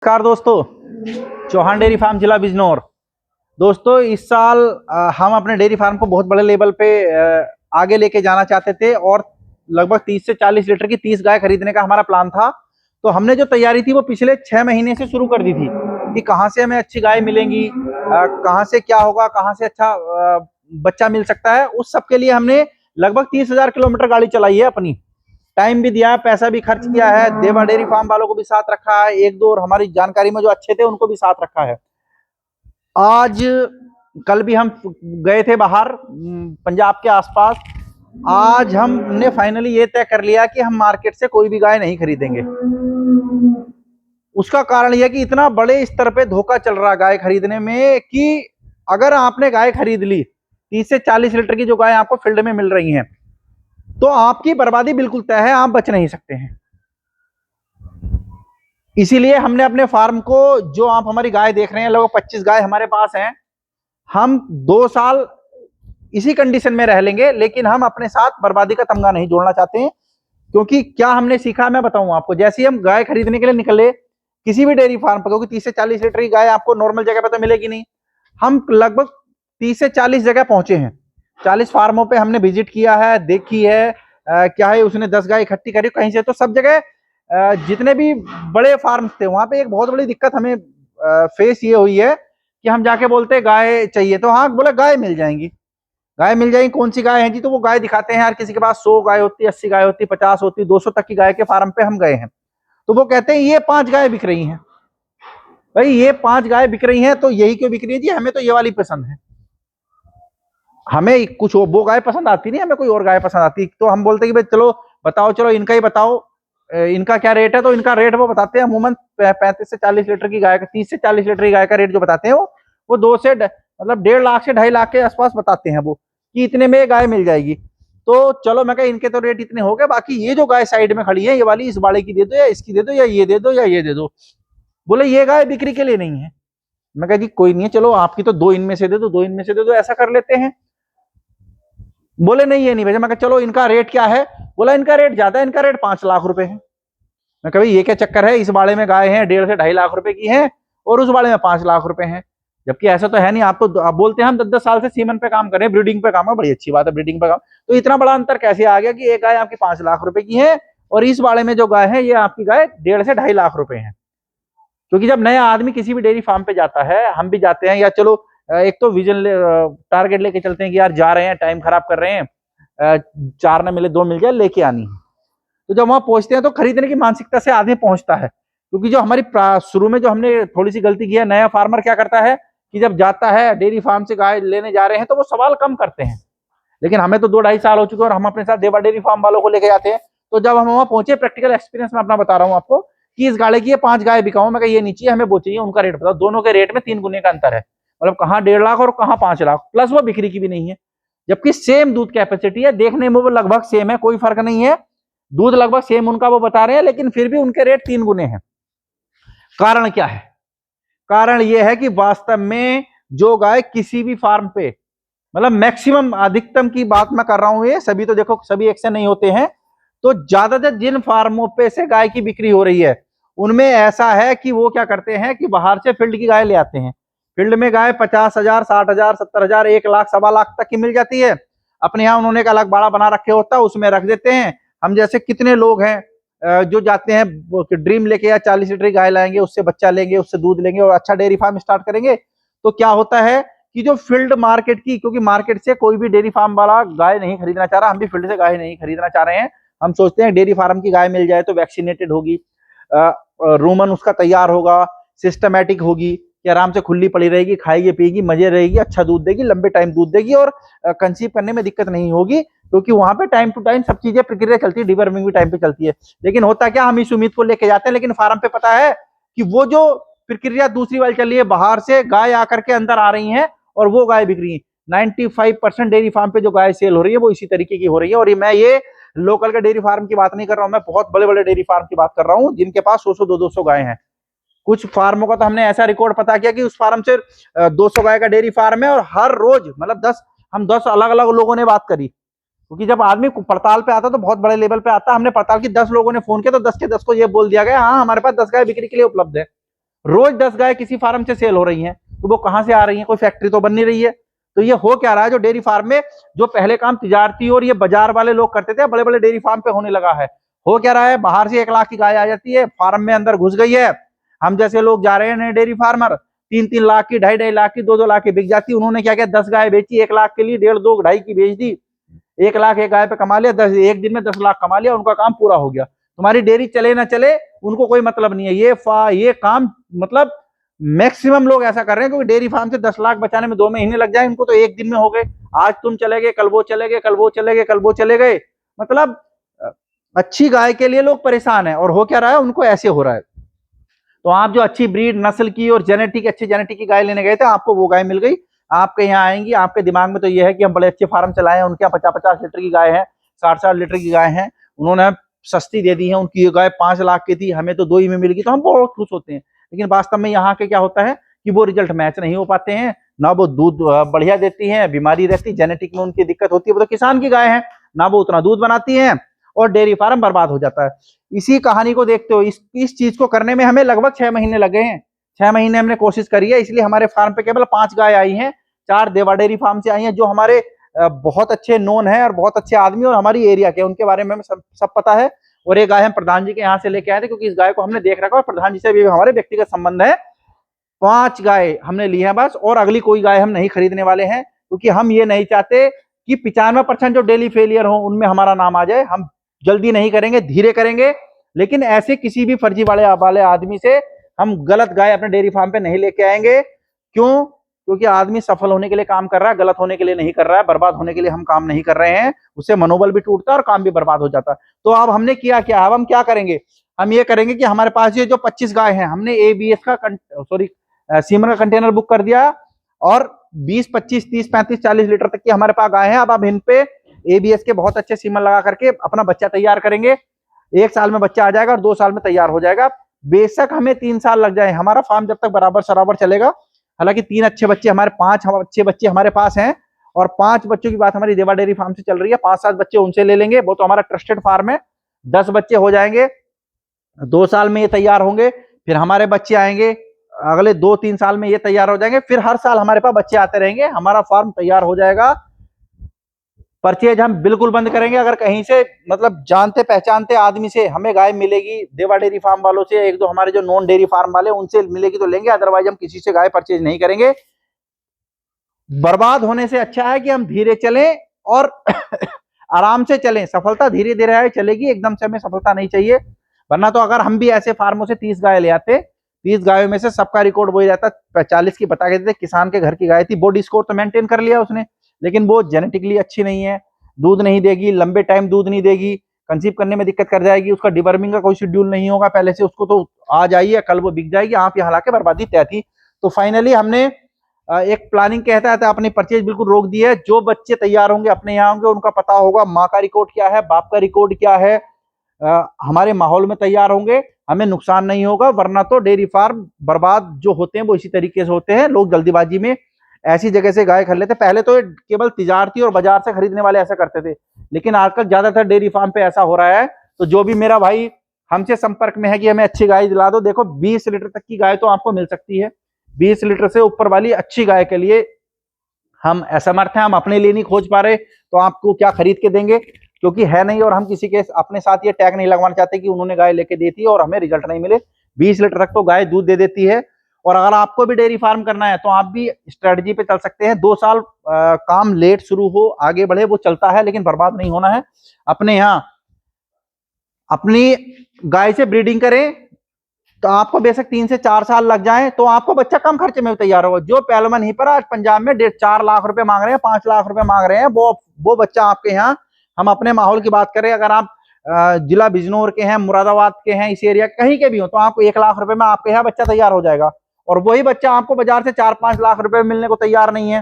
नमस्कार दोस्तों, Chauhan dairy farm जिला बिजनौर। दोस्तों इस साल हम अपने डेयरी फार्म को बहुत बड़े लेवल पे आगे लेके जाना चाहते थे और लगभग 30 से 40 लीटर की 30 गाय खरीदने का हमारा प्लान था। तो हमने जो तैयारी थी वो पिछले 6 महीने से शुरू कर दी थी कि कहाँ से हमें अच्छी गाय मिलेंगी, कहाँ से क्या होगा, कहाँ से अच्छा बच्चा मिल सकता है। उस सब के लिए हमने लगभग 30,000 किलोमीटर गाड़ी चलाई है, अपनी टाइम भी दिया, पैसा भी खर्च किया है। देवा डेयरी फार्म वालों को भी साथ रखा है, एक दो और हमारी जानकारी में जो अच्छे थे उनको भी साथ रखा है। आज कल भी हम गए थे बाहर पंजाब के आसपास। आज हमने फाइनली ये तय कर लिया कि हम मार्केट से कोई भी गाय नहीं खरीदेंगे। उसका कारण यह कि इतना बड़े स्तर पे धोखा चल रहा गाय खरीदने में कि अगर आपने गाय खरीद ली, 30 से 40 लीटर की जो गाय आपको फील्ड में मिल रही हैं, तो आपकी बर्बादी बिल्कुल तय है, आप बच नहीं सकते हैं। इसीलिए हमने अपने फार्म को, जो आप हमारी गाय देख रहे हैं, लगभग 25 गाय हमारे पास हैं, हम 2 साल इसी कंडीशन में रह लेंगे, लेकिन हम अपने साथ बर्बादी का तमगा नहीं जोड़ना चाहते हैं। क्योंकि क्या हमने सीखा मैं बताऊं आपको। जैसे ही हम गाय खरीदने के लिए निकले किसी भी डेयरी फार्म पर, क्योंकि 30 से 40 लीटर की गाय आपको नॉर्मल जगह पर तो मिलेगी नहीं, हम लगभग 30 से 40 जगह पहुंचे हैं। 40 फार्मों पे हमने विजिट किया है, देखी है क्या है, उसने 10 गाय इकट्ठी करी कहीं से। तो सब जगह जितने भी बड़े फार्म थे वहां पे एक बहुत बड़ी दिक्कत हमें फेस ये हुई है कि हम जाके बोलते गाय चाहिए, तो हाँ बोले गाय मिल जाएंगी। गाय मिल जाएंगी, कौन सी गाय है जी? तो वो गाय दिखाते हैं यार, किसी के पास 100 गाय होती, 80 गाय होती, 50 होती, 200 तक की गाय के फार्म पे हम गए हैं। तो वो कहते हैं ये 5 गाय बिक रही हैं। भाई ये 5 गाय बिक रही हैं तो यही क्यों बिक रही है जी? हमें तो ये वाली पसंद है, हमें कुछ वो गाय पसंद आती नहीं, हमें कोई और गाय पसंद आती। तो हम बोलते कि भाई चलो बताओ, चलो इनका ही बताओ, इनका क्या रेट है। तो इनका रेट वो बताते हैं अमूमन 35 से 40 लीटर की गाय का, 30 से 40 लीटर की गाय का रेट जो बताते हैं वो 2 से मतलब 1.5 लाख से 2.5 लाख के आसपास बताते हैं वो, कि इतने में गाय मिल जाएगी। तो चलो मैं कहा इनके तो रेट इतने हो गए, बाकी ये जो गाय साइड में खड़ी है ये वाली, इस बाड़े की दे दो या इसकी दे दो या ये दे दो या ये दे दो। बोले ये गाय बिक्री के लिए नहीं है। मैं कहा जी कोई नहीं है, चलो आपकी तो 2 इनमें से दे दो, 2 इनमें से दे दो, ऐसा कर लेते हैं। बोले नहीं ये नहीं भेजा। मैं कहा चलो इनका रेट क्या है? बोला इनका रेट ज्यादा है, इनका रेट 5 लाख रुपए है। मैं कहा ये क्या चक्कर है, इस बाड़े में गाय है 1.5 से 2.5 लाख रुपए की है और उस बाड़े में 5 लाख रुपए है, जबकि ऐसा तो है नहीं। आप बोलते हैं हम 10-10 साल से सीमन पे काम कर रहे हैं, ब्रीडिंग पे काम है, बड़ी अच्छी बात है ब्रीडिंग पे काम। तो इतना बड़ा अंतर कैसे आ गया कि एक गाय आपकी 5 लाख रुपए की है और इस बाड़े में जो गाय है ये आपकी गाय 1.5 से 2.5 लाख रुपए है। क्योंकि जब नया आदमी किसी भी डेयरी फार्म पे जाता है, हम भी जाते हैं, या चलो एक तो विजन टारगेट लेके चलते हैं कि यार जा रहे हैं, टाइम खराब कर रहे हैं, 4 ना मिले 2 मिल जाए, लेके आनी है। तो जब वहां पहुंचते हैं तो खरीदने की मानसिकता से आदमी पहुंचता है। क्योंकि जो हमारी शुरू में जो हमने थोड़ी सी गलती की है, नया फार्मर क्या करता है कि जब जाता है डेयरी फार्म से गाय लेने जा रहे हैं तो वो सवाल कम करते हैं। लेकिन हमें तो 2-2.5 साल हो चुके हैं और हम अपने साथ देवा डेयरी फार्म वालों को लेके जाते हैं। तो जब हम वहां पहुंचे, प्रैक्टिकल एक्सपीरियंस में अपना बता रहा हूँ आपको, कि इस गाड़ी की ये 5 गाय बिकाऊ, मैं ये नहीं चाहिए हमें, वो चाहिए, उनका रेट बताओ। दोनों के रेट में 3 गुने का अंतर है, मतलब कहाँ 1.5 लाख और कहाँ 5 लाख, प्लस वो बिक्री की भी नहीं है। जबकि सेम दूध कैपेसिटी है, देखने में वो लगभग सेम है, कोई फर्क नहीं है, दूध लगभग सेम उनका वो बता रहे हैं, लेकिन फिर भी उनके रेट 3 गुने हैं। कारण क्या है? कारण यह है कि वास्तव में जो गाय किसी भी फार्म पे, मतलब मैक्सिमम अधिकतम की बात मैं कर रहा हूं, ये सभी तो देखो सभी एक से नहीं होते हैं। तो ज्यादातर जिन फार्मों पे से गाय की बिक्री हो रही है उनमें ऐसा है कि वो क्या करते हैं कि बाहर से फील्ड की गाय ले आते हैं। फील्ड में गाय 50,000, 60,000, 70,000, 1 लाख, 1.25 लाख तक की मिल जाती है। अपने यहाँ उन्होंने एक अलग बाड़ा बना रखे होता है, उसमें रख देते हैं। हम जैसे कितने लोग हैं जो जाते हैं ड्रीम लेके या 40 लीटर की गाय लाएंगे, उससे बच्चा लेंगे, उससे दूध लेंगे और अच्छा डेयरी फार्म स्टार्ट करेंगे। तो क्या होता है कि जो फील्ड मार्केट की, क्योंकि मार्केट से कोई भी डेयरी फार्म वाला गाय नहीं खरीदना चाह रहा, हम भी फील्ड से गाय नहीं खरीदना चाह रहे हैं। हम सोचते हैं डेयरी फार्म की गाय मिल जाए तो वैक्सीनेटेड होगी, रूमन उसका तैयार होगा, सिस्टमैटिक होगी, कि आराम से खुली पड़ी रहेगी, खाएगी पिएगी, मजे रहेगी, अच्छा दूध देगी, लंबे टाइम दूध देगी और कंसीव करने में दिक्कत नहीं होगी। क्योंकि वहां पे टाइम टू टाइम सब चीजें प्रक्रिया चलती है, डिवर्मिंग भी टाइम पे चलती है। लेकिन होता क्या, हम इस उम्मीद को लेके जाते हैं, लेकिन फार्म पे पता है कि वो जो प्रक्रिया दूसरी वाली चल रही है, बाहर से गाय आकर के अंदर आ रही है और वो गाय बिक रही है। 95% डेयरी फार्म पे जो गाय सेल हो रही है वो इसी तरीके की हो रही है। और मैं ये लोकल के डेयरी फार्म की बात नहीं कर रहा हूं, मैं बहुत बड़े बड़े डेयरी फार्म की बात कर रहा हूं जिनके पास 100-100, 200 गाय हैं। कुछ फार्मों का तो हमने ऐसा रिकॉर्ड पता किया कि उस फार्म से 200 गाय का डेयरी फार्म है और हर रोज मतलब 10 अलग अलग लोगों ने बात करी। क्योंकि जब आदमी पड़ताल पे आता तो बहुत बड़े लेवल पे आता, हमने पड़ताल की, 10 लोगों ने फोन किया तो 10 के 10 को ये बोल दिया गया हाँ हमारे पास 10 गाय बिक्री के लिए उपलब्ध है। रोज 10 गाय किसी फार्म से सेल हो रही हैं, तो वो कहां से आ रही हैं? कोई फैक्ट्री तो बन नहीं रही है। तो ये हो क्या रहा है, जो डेयरी फार्म में जो पहले काम तिजारती और ये बाजार वाले लोग करते थे, बड़े बड़े डेयरी फार्म पे होने लगा है। हो क्या रहा है, बाहर से 1 लाख की गाय आ जाती है, फार्म में अंदर घुस गई है, हम जैसे लोग जा रहे हैं डेयरी फार्मर, 3-3 लाख की, 2.5-2.5 लाख की, 2-2 लाख की बिक जाती। उन्होंने क्या किया, 10 गाय बेची 1 लाख के लिए, 1.5, 2, 2.5 की बेच दी, 1 लाख एक गाय पे कमा लिया, 10 एक दिन में 10 लाख कमा लिया, उनका काम पूरा हो गया। तुम्हारी डेयरी चले ना चले उनको कोई मतलब नहीं है। ये काम मतलब मैक्सिमम लोग ऐसा कर रहे हैं, क्योंकि डेयरी फार्म से 10 लाख बचाने में 2 महीने लग जाए, इनको तो एक दिन में हो गए। आज तुम चले गए, कल वो चले गए, कल वो चले गए, कल वो चले गए। मतलब अच्छी गाय के लिए लोग परेशान है, और हो क्या रहा है, उनको ऐसे हो रहा है। तो आप जो अच्छी ब्रीड नस्ल की और जेनेटिक अच्छी जेनेटिक की गाय लेने गए थे, आपको वो गाय मिल गई, आपके यहाँ आएंगी। आपके दिमाग में तो ये है कि हम बड़े अच्छे फार्म चलाए हैं, उनके यहाँ 50-50 लीटर की गाय है, 60-60 लीटर की गाय है, उन्होंने सस्ती दे दी है, उनकी गाय 5 लाख की थी, हमें तो 2 ही में मिल गई, तो हम बहुत खुश होते हैं। लेकिन वास्तव में यहाँ के क्या होता है कि वो रिजल्ट मैच नहीं हो पाते हैं, ना वो दूध बढ़िया देती है, बीमारी रहती, जेनेटिक में उनकी दिक्कत होती है। वो तो किसान की गाय है, ना वो उतना दूध बनाती है, और डेयरी फार्म बर्बाद हो जाता है। इसी कहानी को देखते हो, इस चीज को करने में हमें लगभग 6 महीने लगे हैं। 6 महीने हमने कोशिश करी है, इसलिए हमारे फार्म पे केवल 5 गाय आई हैं, 4 देवा डेयरी फार्म से आई हैं, जो हमारे बहुत अच्छे नोन है और बहुत अच्छे आदमी और हमारी एरिया के, उनके बारे में हमें सब पता है। और एक गाय हम प्रधान जी के यहाँ से लेके आए थे, क्योंकि इस गाय को हमने देख रखा है, प्रधान जी से भी हमारे व्यक्तिगत संबंध है। 5 गाय हमने ली है बस, और अगली कोई गाय हम नहीं खरीदने वाले हैं, क्योंकि हम ये नहीं चाहते कि 95% जो डेली फेलियर हो उनमें हमारा नाम आ जाए। हम जल्दी नहीं करेंगे, धीरे करेंगे, लेकिन ऐसे किसी भी फर्जी वाले आदमी से हम गलत गाय अपने डेयरी फार्म पे नहीं लेके आएंगे। क्यों? क्योंकि आदमी सफल होने के लिए काम कर रहा है, गलत होने के लिए नहीं कर रहा है, बर्बाद होने के लिए हम काम नहीं कर रहे हैं। उससे मनोबल भी टूटता है और काम भी बर्बाद हो जाता है। तो अब हमने किया क्या, अब हम क्या करेंगे, हम ये करेंगे कि हमारे पास ये जो 25 गाय हैं, हमने ABS का सीमन का कंटेनर बुक कर दिया, और 20, 25, 30, 35, 40 लीटर तक की हमारे पास गाय है। अब इन पे ABS के बहुत अच्छे सीमन लगा करके अपना बच्चा तैयार करेंगे। 1 साल में बच्चा आ जाएगा और 2 साल में तैयार हो जाएगा। बेशक हमें 3 साल लग जाए, हमारा फार्म जब तक बराबर सराबर चलेगा। हालांकि 3 अच्छे बच्चे हमारे 5 अच्छे बच्चे हमारे पास हैं, और 5 बच्चों की बात हमारी देवा डेयरी फार्म से चल रही है। 5-7 बच्चे उनसे ले लेंगे, वो तो हमारा ट्रस्टेड फार्म है। 10 बच्चे हो जाएंगे, 2 साल में ये तैयार होंगे। फिर हमारे बच्चे आएंगे, अगले 2-3 साल में ये तैयार हो जाएंगे। फिर हर साल हमारे पास बच्चे आते रहेंगे, हमारा फार्म तैयार हो जाएगा। परचेज हम बिल्कुल बंद करेंगे। अगर कहीं से मतलब जानते पहचानते आदमी से हमें गाय मिलेगी, देवा डेयरी फार्म वालों से, 1-2 हमारे जो नॉन डेयरी फार्म वाले उनसे मिलेगी तो लेंगे, अदरवाइज हम किसी से गाय परचेज नहीं करेंगे। बर्बाद होने से अच्छा है कि हम धीरे चलें और आराम से चलें। सफलता धीरे धीरे चलेगी, एकदम से हमें सफलता नहीं चाहिए। वरना तो अगर हम भी ऐसे फार्मों से 30 गाय ले आते, 30 गायों में से सबका रिकॉर्ड वही रहता, 40 की बता के देते, किसान के घर की गाय थी, बॉडी स्कोर तो मेंटेन कर लिया उसने, लेकिन वो जेनेटिकली अच्छी नहीं है, दूध नहीं देगी, लंबे टाइम दूध नहीं देगी, कंसीव करने में दिक्कत कर जाएगी, उसका डिवर्मिंग का कोई शेड्यूल नहीं होगा पहले से, उसको तो आज आई है कल वो बिक जाएगी, आप यहाँ लाके बर्बादी तय थी। तो फाइनली हमने एक प्लानिंग कहता है अपनी परचेज बिल्कुल रोक दी है। जो बच्चे तैयार होंगे अपने यहाँ होंगे, उनका पता होगा माँ का रिकॉर्ड क्या है, बाप का रिकॉर्ड क्या है, हमारे माहौल में तैयार होंगे, हमें नुकसान नहीं होगा। वरना तो डेयरी फार्म बर्बाद जो होते हैं वो इसी तरीके से होते हैं, लोग जल्दीबाजी में ऐसी जगह से गाय खरीद लेते। पहले तो केवल तिजारती और बाजार से खरीदने वाले ऐसा करते थे, लेकिन आजकल ज्यादातर डेयरी फार्म पे ऐसा हो रहा है। तो जो भी मेरा भाई हमसे संपर्क में है कि हमें अच्छी गाय दिला दो, देखो 20 लीटर तक की गाय तो आपको मिल सकती है। 20 लीटर से ऊपर वाली अच्छी गाय के लिए हम असमर्थ हैं, हम अपने लिए नहीं खोज पा रहे, तो आपको क्या खरीद के देंगे, क्योंकि है नहीं। और हम किसी के अपने साथ ये टैग नहीं लगवाना चाहते कि उन्होंने गाय लेके दी थी और हमें रिजल्ट नहीं मिले। 20 लीटर तक तो गाय दूध दे देती है। और अगर आपको भी डेयरी फार्म करना है तो आप भी स्ट्रेटजी पे चल सकते हैं। 2 साल काम लेट शुरू हो आगे बढ़े वो चलता है, लेकिन बर्बाद नहीं होना है। अपने यहाँ अपनी गाय से ब्रीडिंग करें तो आपको बेशक 3 से 4 साल लग जाए, तो आपको बच्चा कम खर्चे में तैयार होगा। जो पहलवान ही पर आज पंजाब में 4 लाख रुपए मांग रहे हैं, 5 लाख रुपए मांग रहे हैं, वो बच्चा आपके यहाँ, हम अपने माहौल की बात करें, अगर आप जिला बिजनौर के हैं, मुरादाबाद के हैं, इस एरिया कहीं के भी हो, तो आपको 1 लाख रुपए में आपके यहाँ बच्चा तैयार हो जाएगा। और वही बच्चा आपको बाजार से 4-5 लाख रुपए मिलने को तैयार नहीं है,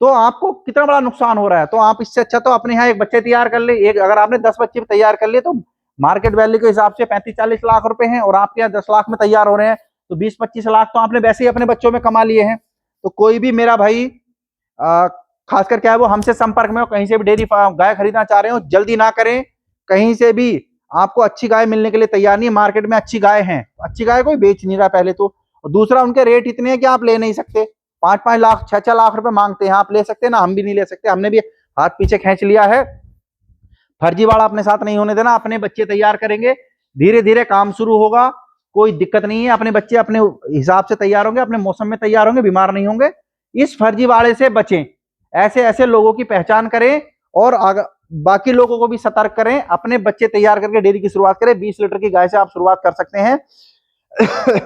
तो आपको कितना बड़ा नुकसान हो रहा है। तो आप इससे अच्छा तो अपने यहाँ एक बच्चे तैयार कर ले। एक अगर आपने 10 बच्चे तैयार कर लिए तो मार्केट वैल्यू के हिसाब से 35-40 लाख रुपए हैं, और आपके यहाँ 10 लाख में तैयार हो रहे हैं, तो 20-25 लाख तो आपने वैसे ही अपने बच्चों में कमा लिए हैं। तो कोई भी मेरा भाई खासकर क्या है वो हमसे संपर्क में हो, कहीं से भी डेयरी गाय खरीदना चाह रहे हो, जल्दी ना करें। कहीं से भी आपको अच्छी गाय मिलने के लिए तैयार नहीं है। मार्केट में अच्छी गाय है, अच्छी गाय कोई बेच नहीं रहा पहले तो, और दूसरा उनके रेट इतने हैं कि आप ले नहीं सकते, 5-5 लाख 6-6 लाख रुपए मांगते हैं। आप ले सकते हैं ना, हम भी नहीं ले सकते, हमने भी हाथ पीछे खींच लिया है। फर्जीवाड़ा अपने साथ नहीं होने देना, अपने बच्चे तैयार करेंगे, धीरे धीरे काम शुरू होगा, कोई दिक्कत नहीं है। अपने बच्चे अपने हिसाब से तैयार होंगे, अपने मौसम में तैयार होंगे, बीमार नहीं होंगे। इस फर्जीवाड़े से बचें, ऐसे ऐसे लोगों की पहचान करें और बाकी लोगों को भी सतर्क करें। अपने बच्चे तैयार करके डेयरी की शुरुआत करें। 20 लीटर की गाय से आप शुरुआत कर सकते हैं।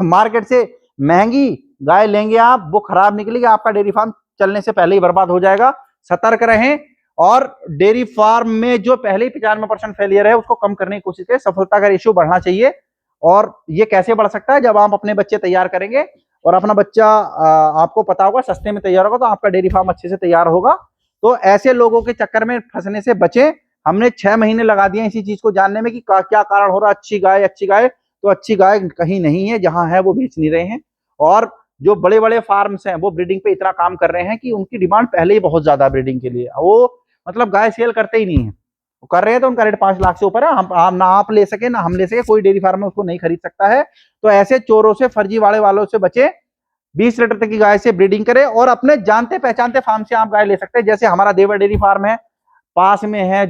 मार्केट से महंगी गाय लेंगे आप, वो खराब निकलेगी, आपका डेयरी फार्म चलने से पहले ही बर्बाद हो जाएगा। सतर्क रहें और डेयरी फार्म में जो पहले ही 95% फेलियर है उसको कम करने की कोशिश करें। सफलता का रेशियो बढ़ना चाहिए। और ये कैसे बढ़ सकता है? जब आप अपने बच्चे तैयार करेंगे और अपना बच्चा आपको पता होगा सस्ते में तैयार होगा, तो आपका डेयरी फार्म अच्छे से तैयार होगा। तो ऐसे लोगों के चक्कर में फंसने से बचें। हमने 6 महीने लगा दिए इसी चीज को जानने में कि क्या कारण हो रहा है। अच्छी गाय, अच्छी गाय, तो अच्छी गाय कहीं नहीं है, जहां है वो बेच नहीं रहे हैं। और जो बड़े बड़े फार्म्स हैं वो ब्रीडिंग पे इतना काम कर रहे हैं कि उनकी डिमांड पहले ही बहुत ज्यादा ब्रीडिंग के लिए, वो मतलब गाय सेल करते ही नहीं है। वो कर रहे हैं तो उनका रेट 5 लाख से ऊपर है। हम ना आप ले सके ना हम ले सके, कोई डेयरी फार्म में उसको नहीं खरीद सकता है। तो ऐसे चोरों से, फर्जीवाड़े वालों से बचे। 20 लीटर तक की गाय से ब्रीडिंग करें और अपने जानते पहचानते फार्म से आप गाय ले सकते हैं। जैसे हमारा देवर डेयरी फार्म है, पास में है,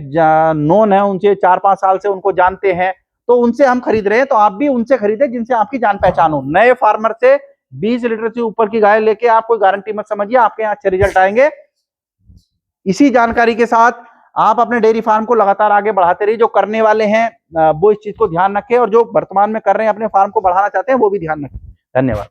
नोन है उनसे, 4-5 साल से उनको जानते हैं, तो उनसे हम खरीद रहे हैं। तो आप भी उनसे खरीदे जिनसे आपकी जान पहचान हो। नए फार्मर से 20 लीटर से ऊपर की गाय लेके आप कोई गारंटी मत समझिए, आपके यहाँ अच्छे रिजल्ट आएंगे। इसी जानकारी के साथ आप अपने डेयरी फार्म को लगातार आगे बढ़ाते रहिए। जो करने वाले हैं वो इस चीज को ध्यान रखें, और जो वर्तमान में कर रहे हैं अपने फार्म को बढ़ाना चाहते हैं वो भी ध्यान रखें। धन्यवाद।